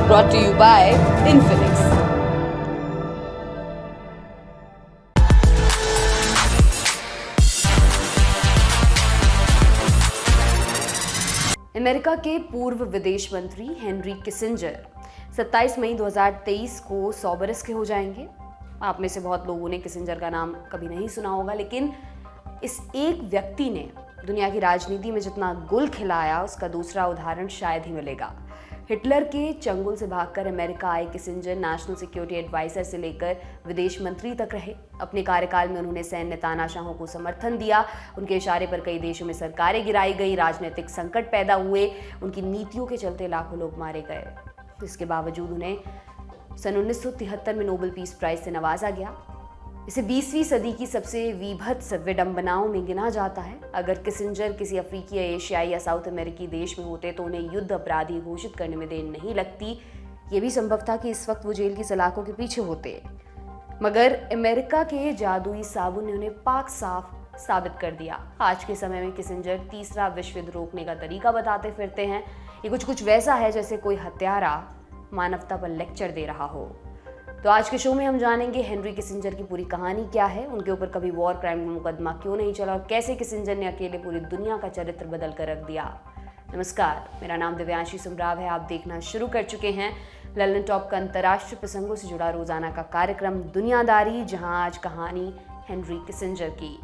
brought to you by Infinix. America के पूर्व विदेश मंत्री हेनरी किसिंजर 27 मई 2023 को 100 बरस के हो जाएंगे। आप में से बहुत लोगों ने किसिंजर का नाम कभी नहीं सुना होगा, लेकिन इस एक व्यक्ति ने दुनिया की राजनीति में जितना गुल खिलाया उसका दूसरा उदाहरण शायद ही मिलेगा। हिटलर के चंगुल से भागकर अमेरिका आए किसिंजर नेशनल सिक्योरिटी एडवाइजर से लेकर विदेश मंत्री तक रहे। अपने कार्यकाल में उन्होंने सैन्य तानाशाहों को समर्थन दिया। उनके इशारे पर कई देशों में सरकारें गिराई गई, राजनीतिक संकट पैदा हुए, उनकी नीतियों के चलते लाखों लोग मारे गए। इसके बावजूद उन्हें सन 1973 में नोबेल पीस प्राइज से नवाजा गया। इसे 20वीं सदी की सबसे विभत्स विडंबनाओं में गिना जाता है। अगर किसिंजर किसी अफ्रीकी, एशियाई या साउथ अमेरिकी देश में होते तो उन्हें युद्ध अपराधी घोषित करने में देर नहीं लगती। ये भी संभव था कि इस वक्त वो जेल की सलाखों के पीछे होते, मगर अमेरिका के जादुई साबुन ने उन्हें पाक साफ साबित कर दिया। आज के समय में किसिंजर तीसरा विश्व युद्ध रोकने का तरीका बताते फिरते हैं। ये कुछ वैसा है जैसे कोई हत्यारा मानवता पर लेक्चर दे रहा हो। तो आज के शो में हम जानेंगे हेनरी किसिंजर की पूरी कहानी क्या है, उनके ऊपर कभी वॉर क्राइम का मुकदमा क्यों नहीं चला और कैसे किसिंजर ने अकेले पूरी दुनिया का चरित्र बदल कर रख दिया। नमस्कार, मेरा नाम दिव्यांशी सुमराव है। आप देखना शुरू कर चुके हैं ललन टॉप का अंतर्राष्ट्रीय प्रसंगों से जुड़ा रोजाना का कार्यक्रम दुनियादारी, जहां आज कहानी हेनरी किसिंजर की।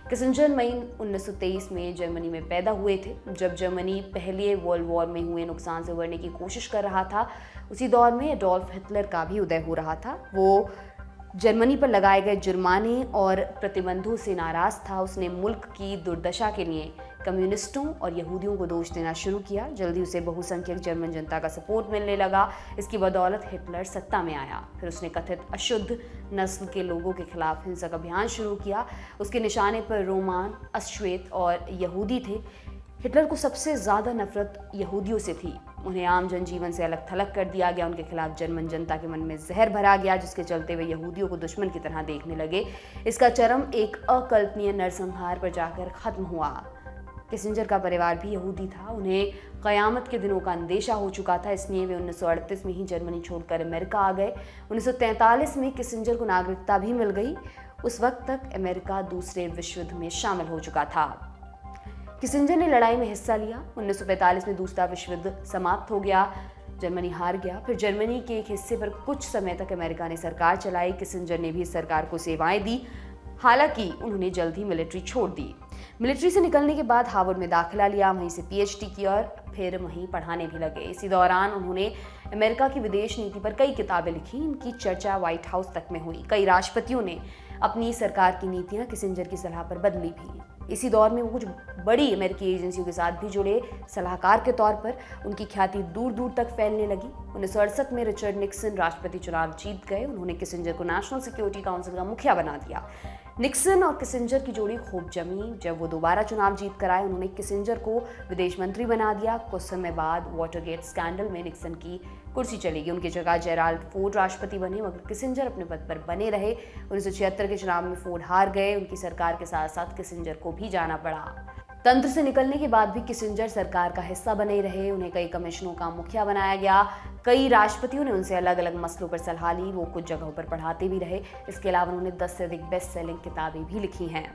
किसिंजर मई 1923 में जर्मनी में पैदा हुए थे। जब जर्मनी पहले वर्ल्ड वॉर में हुए नुकसान से उबरने की कोशिश कर रहा था, उसी दौर में एडोल्फ हिटलर का भी उदय हो रहा था। वो जर्मनी पर लगाए गए जुर्माने और प्रतिबंधों से नाराज था। उसने मुल्क की दुर्दशा के लिए कम्युनिस्टों और यहूदियों को दोष देना शुरू किया। जल्दी उसे बहुसंख्यक जर्मन जनता का सपोर्ट मिलने लगा। इसकी बदौलत हिटलर सत्ता में आया। फिर उसने कथित अशुद्ध नस्ल के लोगों के खिलाफ हिंसक अभियान शुरू किया। उसके निशाने पर रोमान, अश्वेत और यहूदी थे। हिटलर को सबसे ज़्यादा नफरत यहूदियों से थी। उन्हें आम जनजीवन से अलग थलग कर दिया गया। उनके खिलाफ जर्मन जनता के मन में जहर भरा गया, जिसके चलते वे यहूदियों को दुश्मन की तरह देखने लगे। इसका चरम एक अकल्पनीय नरसंहार पर जाकर खत्म हुआ। किसिंजर का परिवार भी यहूदी था। उन्हें क़यामत के दिनों का अंदेशा हो चुका था, इसलिए वे 1938 में ही जर्मनी छोड़कर अमेरिका आ गए। 1943 में किसिंजर को नागरिकता भी मिल गई। उस वक्त तक अमेरिका दूसरे विश्व युद्ध में शामिल हो चुका था। किसिंजर ने लड़ाई में हिस्सा लिया। 1945 में दूसरा विश्व युद्ध समाप्त हो गया, जर्मनी हार गया। फिर जर्मनी के एक हिस्से पर कुछ समय तक अमेरिका ने सरकार चलाई। किसिंजर ने भी इस सरकार को सेवाएं दी। हालांकि उन्होंने जल्द ही मिलिट्री छोड़ दी। मिलिट्री से निकलने के बाद हार्वर्ड में दाखिला लिया, वहीं से पीएचडी की और फिर वहीं पढ़ाने भी लगे। इसी दौरान उन्होंने अमेरिका की विदेश नीति पर कई किताबें लिखी। इनकी चर्चा व्हाइट हाउस तक में हुई। कई राष्ट्रपतियों ने अपनी सरकार की नीतियां किसिंजर की सलाह पर बदली भी। इसी दौर में वो कुछ बड़ी अमेरिकी एजेंसियों के साथ भी जुड़े सलाहकार के तौर पर। उनकी ख्याति दूर दूर तक फैलने लगी। 1968 में रिचर्ड निक्सन राष्ट्रपति चुनाव जीत गए। उन्होंने किसिंजर को नेशनल सिक्योरिटी काउंसिल का मुखिया बना दिया। निक्सन और किसिंजर की जोड़ी खूब जमी। जब वो दोबारा चुनाव जीत कर आए, उन्होंने किसिंजर को विदेश मंत्री बना दिया। कुछ समय बाद वाटरगेट स्कैंडल में निक्सन की कुर्सी चली गई। उनकी जगह जेराल्ड फोर्ड राष्ट्रपति बने, मगर किसिंजर अपने पद पर बने रहे। 1976 के चुनाव में फोर्ड हार गए। उनकी सरकार के साथ साथ किसिंजर को भी जाना पड़ा। तंत्र से निकलने के बाद भी किसिंजर सरकार का हिस्सा बने रहे। उन्हें कई कमीशनों का मुखिया बनाया गया। कई राष्ट्रपतियों ने उनसे अलग अलग मसलों पर सलाह ली। वो कुछ जगहों पर पढ़ाते भी रहे। इसके अलावा उन्होंने 10 से अधिक बेस्ट सेलिंग किताबें भी लिखी हैं।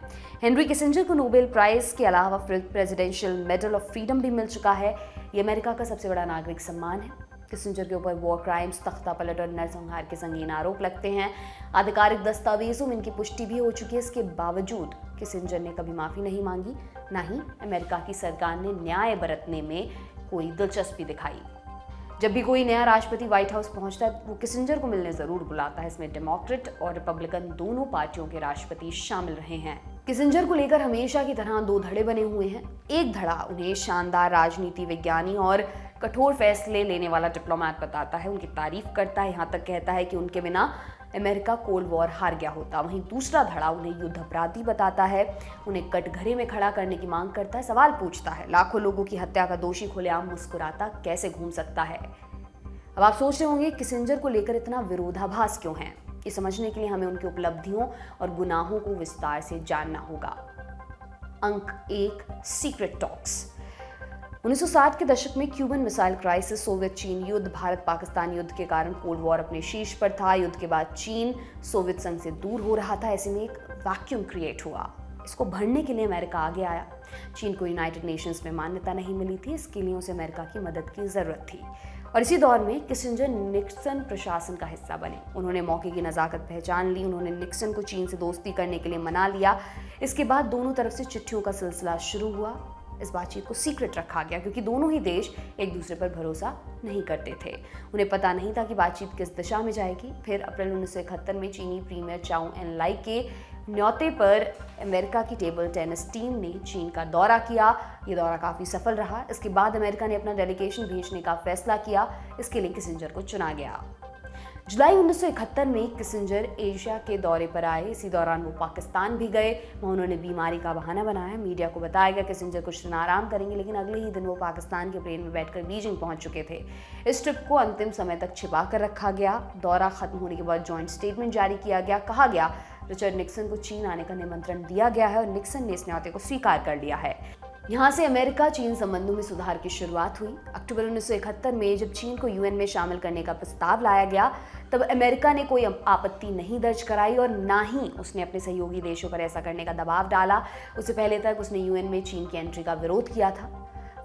हेनरी किसिंजर को नोबेल प्राइज के अलावा प्रेसिडेंशियल मेडल ऑफ फ्रीडम भी मिल चुका है। ये अमेरिका का सबसे बड़ा नागरिक सम्मान है। किसिंजर के ऊपर वॉर क्राइम्स, तख्तापलट और नरसंहार के संगीन आरोप लगते हैं। आधिकारिक दस्तावेजों में इनकी पुष्टि भी हो चुकी है। इसके बावजूद किसिंजर ने कभी माफी नहीं मांगी, ना ही अमेरिका की सरकार ने न्याय बरतने में कोई दिलचस्पी दिखाई। जब भी कोई नया राष्ट्रपति व्हाइट हाउस पहुंचता है, वो किसिंजर को मिलने जरूर बुलाता है। इसमें डेमोक्रेट और रिपब्लिकन दोनों पार्टियों के राष्ट्रपति शामिल रहे हैं। किसिंजर को लेकर हमेशा की तरह दो धड़े बने हुए हैं। एक धड़ा उन्हें शानदार राजनीति विज्ञानी और कठोर फैसले लेने वाला डिप्लोमैट बताता है, उनकी तारीफ करता है, यहाँ तक कहता है कि उनके बिना अमेरिका कोल्ड वॉर हार गया होता। वहीं दूसरा धड़ा उन्हें युद्ध अपराधी बताता है, उन्हें कटघरे में खड़ा करने की मांग करता है, सवाल पूछता है, लाखों लोगों की हत्या का दोषी खुलेआम मुस्कुराता कैसे घूम सकता है। अब आप सोच रहे होंगे किसिंजर को लेकर इतना विरोधाभास क्यों है। ये समझने के लिए हमें उनकी उपलब्धियों और गुनाहों को विस्तार से जानना होगा। अंक 1, सीक्रेट टॉक्स। 1960 के दशक में क्यूबन मिसाइल क्राइसिस, सोवियत चीन युद्ध, भारत पाकिस्तान युद्ध के कारण कोल्ड वॉर अपने शीर्ष पर था। युद्ध के बाद चीन सोवियत संघ से दूर हो रहा था। ऐसे में एक वैक्यूम क्रिएट हुआ। इसको भरने के लिए अमेरिका आगे आया। चीन को यूनाइटेड नेशंस में मान्यता नहीं मिली थी, इसके लिए उसे अमेरिका की मदद की जरूरत थी। और इसी दौर में किसिंजर निक्सन प्रशासन का हिस्सा बने। उन्होंने मौके की नज़ाकत पहचान ली। उन्होंने निक्सन को चीन से दोस्ती करने के लिए मना लिया। इसके बाद दोनों तरफ से चिट्ठियों का सिलसिला शुरू हुआ। इस बातचीत को सीक्रेट रखा गया क्योंकि दोनों ही देश एक दूसरे पर भरोसा नहीं करते थे। उन्हें पता नहीं था कि बातचीत किस दिशा में जाएगी। फिर अप्रैल 1971 में चीनी प्रीमियर चाउ एन लाई के न्योते पर अमेरिका की टेबल टेनिस टीम ने चीन का दौरा किया। ये दौरा काफ़ी सफल रहा। इसके बाद अमेरिका ने अपना डेलीगेशन भेजने का फैसला किया। इसके लिए किसिंजर को चुना गया। जुलाई 1971 में किसिंजर एशिया के दौरे पर आए। इसी दौरान वो पाकिस्तान भी गए। वहाँ उन्होंने बीमारी का बहाना बनाया। मीडिया को बताया गया किसिंजर कुछ दिन आराम करेंगे, लेकिन अगले ही दिन वो पाकिस्तान के प्लेन में बैठकर बीजिंग पहुंच चुके थे। इस ट्रिप को अंतिम समय तक छिपा कर रखा गया। दौरा खत्म होने के बाद जॉइंट स्टेटमेंट जारी किया गया। कहा गया रिचर्ड निक्सन को चीन आने का निमंत्रण दिया गया है और निक्सन ने इस न्यौते को स्वीकार कर लिया है। यहाँ से अमेरिका चीन संबंधों में सुधार की शुरुआत हुई। अक्टूबर 1971 में जब चीन को यूएन में शामिल करने का प्रस्ताव लाया गया, तब अमेरिका ने कोई आपत्ति नहीं दर्ज कराई और ना ही उसने अपने सहयोगी देशों पर ऐसा करने का दबाव डाला। उससे पहले तक उसने यूएन में चीन की एंट्री का विरोध किया था।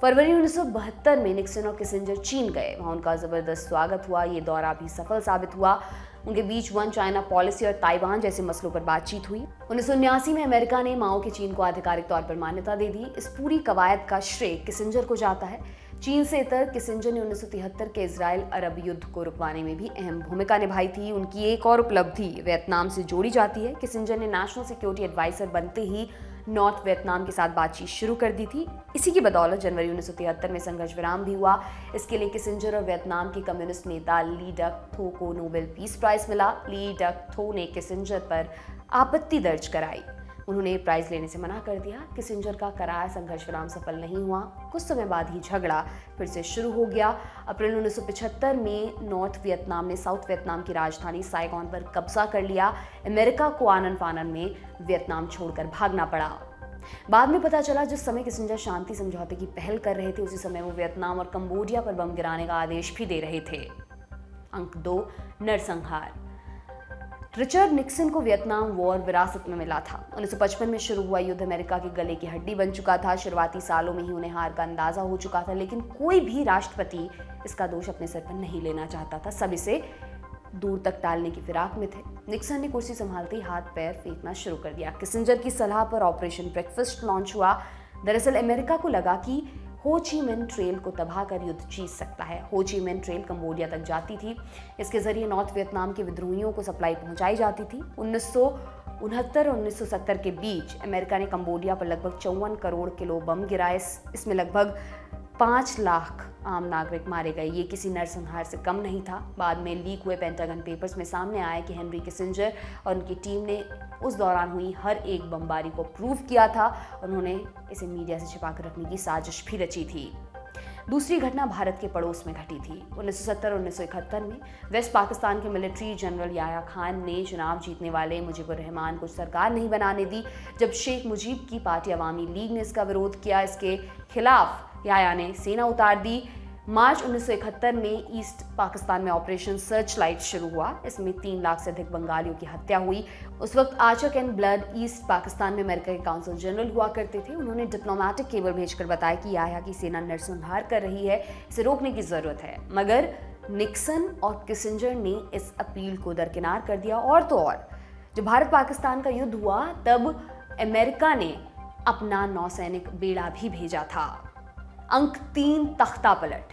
फरवरी 1972 में निक्सन और किसिंजर चीन गए। वहाँ उनका जबरदस्त स्वागत हुआ। ये दौरा भी सफल साबित हुआ। उनके बीच वन चाइना पॉलिसी और ताइवान जैसे मसलों पर बातचीत हुई। 1979 में अमेरिका ने माओ के चीन को आधिकारिक तौर पर मान्यता दे दी। इस पूरी कवायद का श्रेय किसिंजर को जाता है। चीन से इतर किसिंजर ने 1973 के इजराइल अरब युद्ध को रुकवाने में भी अहम भूमिका निभाई थी। उनकी एक और उपलब्धि वियतनाम से जोड़ी जाती है। किसिंजर ने नेशनल सिक्योरिटी एडवाइजर बनते ही नॉर्थ वियतनाम के साथ बातचीत शुरू कर दी थी। इसी की बदौलत जनवरी 1973 में संघर्ष विराम भी हुआ। इसके लिए किसिंजर और वियतनाम के कम्युनिस्ट नेता ली डक थो को नोबेल पीस प्राइज मिला। ली डक थो ने किसिंजर पर आपत्ति दर्ज कराई। उन्होंने प्राइज लेने से मना कर दिया। किसिंजर का कराया संघर्ष विराम सफल नहीं हुआ। कुछ समय बाद ही झगड़ा फिर से शुरू हो गया। अप्रैल 1975 में नॉर्थ वियतनाम ने साउथ वियतनाम की राजधानी साइगॉन पर कब्जा कर लिया। अमेरिका को आनन फानन में वियतनाम छोड़कर भागना पड़ा। बाद में पता चला जिस समय किसिंजर शांति समझौते की पहल कर रहे थे, उसी समय वो वियतनाम और कंबोडिया पर बम गिराने का आदेश भी दे रहे थे। अंक 2, नरसंहार। रिचर्ड निक्सन को वियतनाम वॉर विरासत में मिला था। 1955 में शुरू हुआ युद्ध अमेरिका के गले की हड्डी बन चुका था। शुरुआती सालों में ही उन्हें हार का अंदाजा हो चुका था, लेकिन कोई भी राष्ट्रपति इसका दोष अपने सर पर नहीं लेना चाहता था। सब इसे दूर तक टालने की फिराक में थे। निक्सन ने कुर्सी संभालते ही हाथ पैर फेंकना शुरू कर दिया। किसिंजर की सलाह पर ऑपरेशन ब्रेकफास्ट लॉन्च हुआ। दरअसल अमेरिका को लगा कि हो ची मिन ट्रेल को तबाह कर युद्ध जीत सकता है। हो ची मिन ट्रेल कंबोडिया तक जाती थी। इसके जरिए नॉर्थ वियतनाम के विद्रोहियों को सप्लाई पहुंचाई जाती थी। 1969 और 1970 के बीच अमेरिका ने कंबोडिया पर लगभग 54 करोड़ किलो बम गिराए। इसमें लगभग 5 लाख आम नागरिक मारे गए। ये किसी नरसंहार से कम नहीं था। बाद में लीक हुए पेंटागन पेपर्स में सामने आया कि हेनरी किसिंजर और उनकी टीम ने उस दौरान हुई हर एक बमबारी को प्रूव किया था। उन्होंने इसे मीडिया से छिपाकर रखने की साजिश भी रची थी। दूसरी घटना भारत के पड़ोस में घटी थी। 1970 और 1971 में वेस्ट पाकिस्तान के मिलिट्री जनरल याया खान ने चुनाव जीतने वाले मुजीबुर रहमान को सरकार नहीं बनाने दी। जब शेख मुजीब की पार्टी अवामी लीग ने इसका विरोध किया, इसके खिलाफ याया ने सेना उतार दी। मार्च 1971 में ईस्ट पाकिस्तान में ऑपरेशन सर्च लाइट शुरू हुआ। इसमें 3 लाख से अधिक बंगालियों की हत्या हुई। उस वक्त Archer and blood east Pakistan में अमेरिका के काउंसिल जनरल हुआ करते थे। उन्होंने डिप्लोमेटिक केबल भेजकर बताया कि याया की सेना नरसंहार कर रही है, इसे रोकने की जरूरत है। मगर निक्सन और किसिंजर ने इस अपील को दरकिनार कर दिया। और तो और जब भारत पाकिस्तान का युद्ध हुआ, तब अमेरिका ने अपना नौसैनिक बेड़ा भी भेजा था। अंक 3, तख्ता पलट।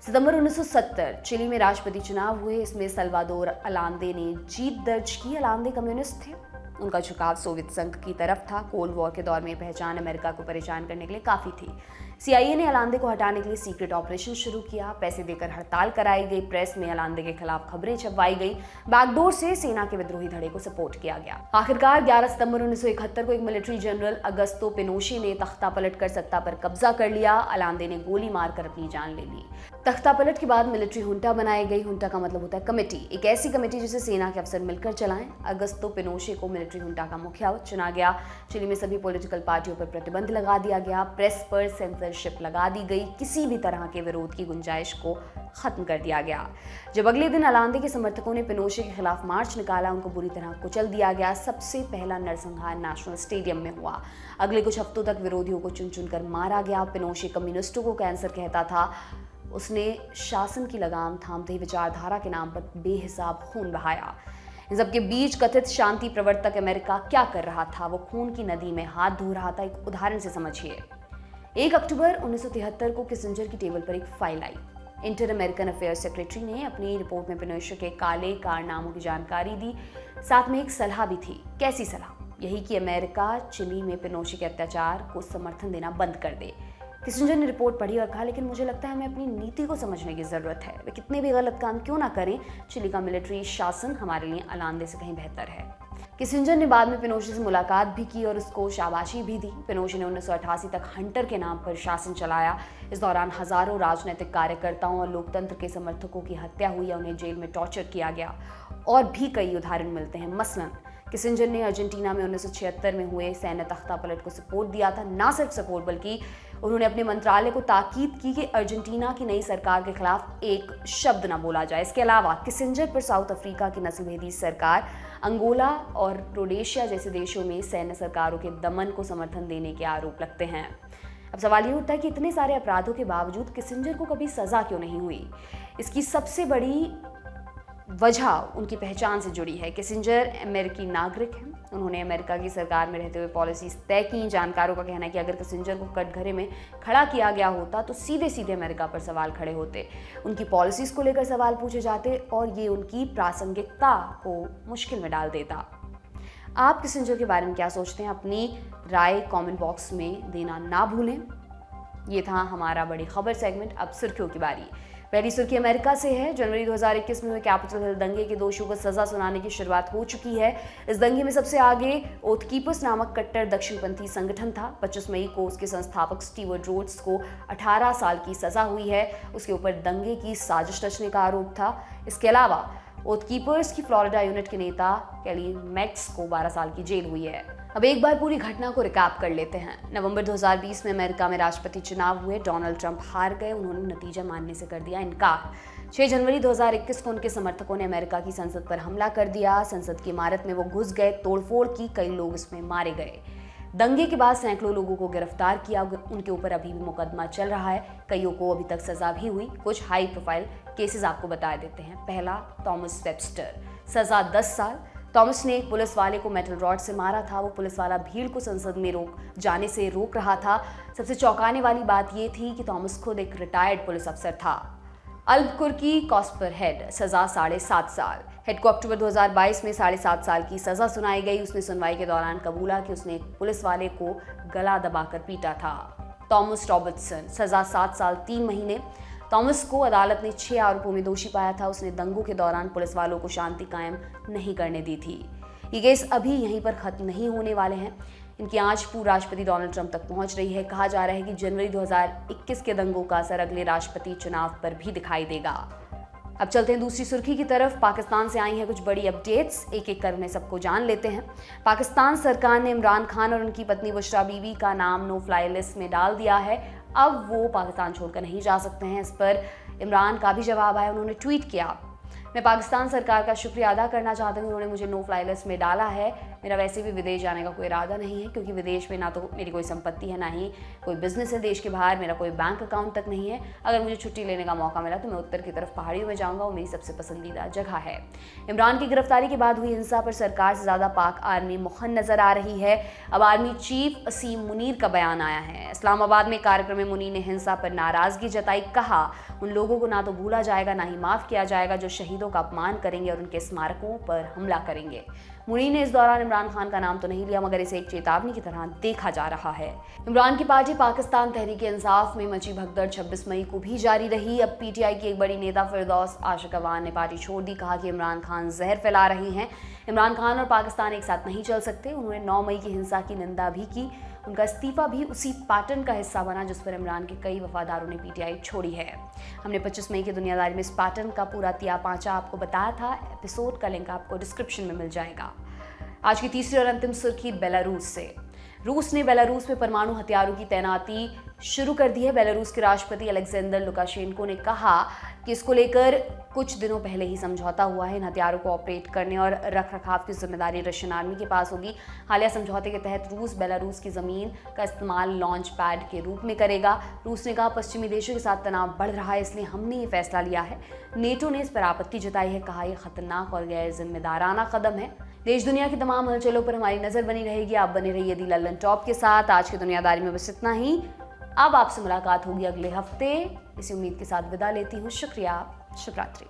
सितंबर 1970 चिली में राष्ट्रपति चुनाव हुए। इसमें सल्वादोर अलांदे ने जीत दर्ज की। अलांदे कम्युनिस्ट थे। उनका झुकाव सोवियत संघ की तरफ था। कोल्ड वॉर के दौर में पहचान अमेरिका को परेशान करने के लिए काफ़ी थी। CIA ने अलांदे को हटाने के लिए सीक्रेट ऑपरेशन शुरू किया। पैसे देकर हड़ताल कराई गई। प्रेस में अलांदे के खिलाफ खबरें छपवाई गई। बैकडोर से सेना के विद्रोही धड़े को सपोर्ट किया गया। आखिरकार 11 सितंबर 1971 को एक मिलिट्री जनरल अगस्तो पिनोशे ने तख्ता पलट कर सत्ता पर कब्जा कर लिया। अलांदे ने गोली मारकर अपनी जान ले ली। तख्ता पलट के बाद मिलिट्री हुंटा बनाई गई। हुंटा का मतलब होता है कमेटी, एक ऐसी कमेटी जिसे सेना के अफसर मिलकर चलाएं। अगस्तो पिनोशे को मिलिट्री हुंटा का मुखिया चुना गया। चिली में सभी पॉलिटिकल पार्टियों पर प्रतिबंध लगा दिया गया। प्रेस पर सेंसरशिप सेंसरशिप लगा दी गई, किसी भी तरह के विरोध की गुंजाइश को खत्म कर दिया गया। जब अगले दिन अलांदे के समर्थकों ने पिनोशे के खिलाफ मार्च निकाला, उनको बुरी तरह कुचल दिया गया। सबसे पहला नरसंहार नेशनल स्टेडियम में हुआ। अगले कुछ हफ्तों तक विरोधियों को चुन चुनकर मारा गया। पिनोशे कम्युनिस्टों को कैंसर कहता था। उसने शासन की लगाम थामते ही विचारधारा के नाम पर बेहिसाब खून बहाया। इन सबके बीच कथित शांति प्रवर्तक अमेरिका क्या कर रहा था? वो खून की नदी में हाथ धो रहा था। एक उदाहरण से समझिए। 1 अक्टूबर 1973 को किसिंजर की टेबल पर एक फाइल आई। इंटर अमेरिकन अफेयर्स सेक्रेटरी ने अपनी रिपोर्ट में पिनोशे के काले कारनामों की जानकारी दी। साथ में एक सलाह भी थी। कैसी सलाह? यही कि अमेरिका चिली में पिनोशे के अत्याचार को समर्थन देना बंद कर दे। किसिंजर ने रिपोर्ट पढ़ी और कहा, लेकिन मुझे लगता है हमें अपनी नीति को समझने की जरूरत है। वे कितने भी गलत काम क्यों ना करें, चिली का मिलिट्री शासन हमारे लिए अलांदे से कहीं बेहतर है। किसिंजर ने बाद में पिनोशे से मुलाकात भी की और उसको शाबाशी भी दी। पिनोशे ने 1988 तक हंटर के नाम पर शासन चलाया। इस दौरान हजारों राजनीतिक कार्यकर्ताओं और लोकतंत्र के समर्थकों की हत्या हुई या उन्हें जेल में टॉर्चर किया गया। और भी कई उदाहरण मिलते हैं। मसलन किसिंजर ने अर्जेंटीना में 1976 में हुए सैन्य तख्तापलट को सपोर्ट दिया था। ना सिर्फ सपोर्ट, बल्कि उन्होंने अपने मंत्रालय को ताकीद की कि अर्जेंटीना की नई सरकार के खिलाफ एक शब्द ना बोला जाए। इसके अलावा किसिंजर पर साउथ अफ्रीका की नस्लभेदी सरकार, अंगोला और रोडेशिया जैसे देशों में सैन्य सरकारों के दमन को समर्थन देने के आरोप लगते हैं। अब सवाल ये उठता है कि इतने सारे अपराधों के बावजूद किसिंजर को कभी सजा क्यों नहीं हुई? इसकी सबसे बड़ी वजह उनकी पहचान से जुड़ी है। किसिंजर अमेरिकी नागरिक हैं। उन्होंने अमेरिका की सरकार में रहते हुए पॉलिसीज तय की। जानकारों का कहना है कि अगर किसिंजर को कटघरे में खड़ा किया गया होता तो सीधे सीधे अमेरिका पर सवाल खड़े होते, उनकी पॉलिसीज को लेकर सवाल पूछे जाते और ये उनकी प्रासंगिकता को मुश्किल में डाल देता। आप किसिंजर के बारे में क्या सोचते हैं? अपनी राय कमेंट बॉक्स में देना ना भूलें। ये था हमारा बड़ी खबर सेगमेंट। अब सुर्खियों की बारी। पहली सुर्खी अमेरिका से है। जनवरी 2021 में हुए कैपिटल हिल दंगे के दोषियों को सजा सुनाने की शुरुआत हो चुकी है। इस दंगे में सबसे आगे ओथ कीपर्स नामक कट्टर दक्षिणपंथी संगठन था। 25 मई को उसके संस्थापक स्टीवर्ट रोड्स को 18 साल की सजा हुई है। उसके ऊपर दंगे की साजिश रचने का आरोप था। इसके अलावा ओथ कीपर्स की फ्लोरिडा यूनिट के नेता कैली मैक्स को 12 साल की जेल हुई है। अब एक बार पूरी घटना को रिकैप कर लेते हैं। नवंबर 2020 में अमेरिका में राष्ट्रपति चुनाव हुए। डोनाल्ड ट्रंप हार गए। उन्होंने नतीजा मानने से कर दिया इनकार। 6 जनवरी 2021 को उनके समर्थकों ने अमेरिका की संसद पर हमला कर दिया। संसद की इमारत में वो घुस गए, तोड़फोड़ की, कई लोग इसमें मारे गए। दंगे के बाद सैकड़ों लोगों को गिरफ्तार किया। उनके ऊपर अभी भी मुकदमा चल रहा है। कईयों को अभी तक सजा भी हुई। कुछ हाई प्रोफाइल केसेस आपको बता देते हैं। पहला, थॉमस वेबस्टर, सजा 10 साल। थॉमस ने एक पुलिस वाले को मेटल रॉड से मारा था। वो पुलिस वाला भीड़ को संसद में जाने से रोक रहा था। सबसे चौंकाने वाली बात यह थी कि थॉमस खुद एक रिटायर्ड पुलिस अफसर था। अल्बकुर्की कॉस्पर हेड, सजा 7.5 साल। हेड को अक्टूबर 2022 में 7.5 साल की सजा सुनाई गई। उसने सुनवाई के दौरान कबूला कि उसने एक पुलिस वाले को गला दबाकर पीटा था। थॉमस रॉबर्टसन, सजा 7 साल 3 महीने। थॉमस को अदालत ने 6 आरोपों में दोषी पाया था। उसने दंगों के दौरान पुलिस वालों को शांति कायम नहीं करने दी थी। ये केस अभी यहीं पर खत्म नहीं होने वाले हैं। इनकी आंच पूर्व राष्ट्रपति डोनाल्ड ट्रंप तक पहुंच रही है। कहा जा रहा है कि जनवरी 2021 के दंगों का असर अगले राष्ट्रपति चुनाव पर भी दिखाई देगा। अब चलते हैं दूसरी सुर्खी की तरफ। पाकिस्तान से आई हैं कुछ बड़ी अपडेट्स। एक एक कर उन्हें सबको जान लेते हैं। पाकिस्तान सरकार ने इमरान खान और उनकी पत्नी बुशरा बीबी का नाम नो फ्लाई लिस्ट में डाल दिया है। अब वो पाकिस्तान छोड़कर नहीं जा सकते हैं। इस पर इमरान का भी जवाब आया। उन्होंने ट्वीट किया, मैं पाकिस्तान सरकार का शुक्रिया अदा करना चाहता हूँ, उन्होंने मुझे नो फ्लाई लिस्ट में डाला है। मेरा वैसे भी विदेश जाने का कोई इरादा नहीं है, क्योंकि विदेश में ना तो मेरी कोई संपत्ति है, ना ही कोई बिजनेस है देश के बाहर, मेरा कोई बैंक अकाउंट तक नहीं है। अगर मुझे छुट्टी लेने का मौका मिला तो मैं उत्तर की तरफ पहाड़ियों में जाऊँगा, वो मेरी सबसे पसंदीदा जगह है। इमरान की गिरफ्तारी के बाद हुई हिंसा पर सरकार से ज़्यादा पाक आर्मी मुखन नजर आ रही है। अब आर्मी चीफ असीम मुनीर का बयान आया है। इस्लामाबाद में कार्यक्रम में मुनीर ने हिंसा पर नाराजगी जताई। कहा, उन लोगों को ना तो भूला जाएगा ना ही माफ़ किया जाएगा जो शहीदों का अपमान करेंगे और उनके स्मारकों पर हमला करेंगे। मुनीर ने इस दौरान इमरान खान का नाम तो नहीं लिया, मगर इसे एक चेतावनी की तरह देखा जा रहा है। इमरान की पार्टी पाकिस्तान तहरीक इंसाफ में मची भगदड़ 26 मई को भी जारी रही। अब पीटीआई की एक बड़ी नेता फिरदौस आशिक अवान ने पार्टी छोड़ दी। कहा कि इमरान खान जहर फैला रहे हैं। इमरान खान और पाकिस्तान एक साथ नहीं चल सकते। उन्होंने 9 मई की हिंसा की निंदा भी की। उनका इस्तीफा भी उसी पैटर्न का हिस्सा बना जिस पर इमरान के कई वफादारों ने पीटीआई छोड़ी है। हमने 25 मई की दुनियादारी में इस पैटर्न का पूरा तिया पांचा आपको बताया था। एपिसोड का लिंक आपको डिस्क्रिप्शन में मिल जाएगा। आज की तीसरी और अंतिम सुर्खी बेलारूस से। रूस ने बेलारूस में परमाणु हथियारों की तैनाती शुरू कर दी है। बेलारूस के राष्ट्रपति अलेक्जेंडर लुकाशेंको ने कहा कि इसको लेकर कुछ दिनों पहले ही समझौता हुआ है। इन हथियारों को ऑपरेट करने और रखरखाव की जिम्मेदारी रशियन आर्मी के पास होगी। हालिया समझौते के तहत रूस बेलारूस की जमीन का इस्तेमाल लॉन्च पैड के रूप में करेगा। रूस ने कहा, पश्चिमी देशों के साथ तनाव बढ़ रहा है, इसलिए हमने ये फैसला लिया है। नेटो ने इस पर आपत्ति जताई है, कहा यह खतरनाक और गैर जिम्मेदाराना कदम है। देश दुनिया की तमाम हलचलों पर हमारी नजर बनी रहेगी। आप बने रहिए दी लल्लन टॉप के साथ। आज की दुनियादारी में बस इतना ही। अब आपसे मुलाकात होगी अगले हफ्ते। इसी उम्मीद के साथ विदा लेती हूँ। शुक्रिया। शुभ रात्रि।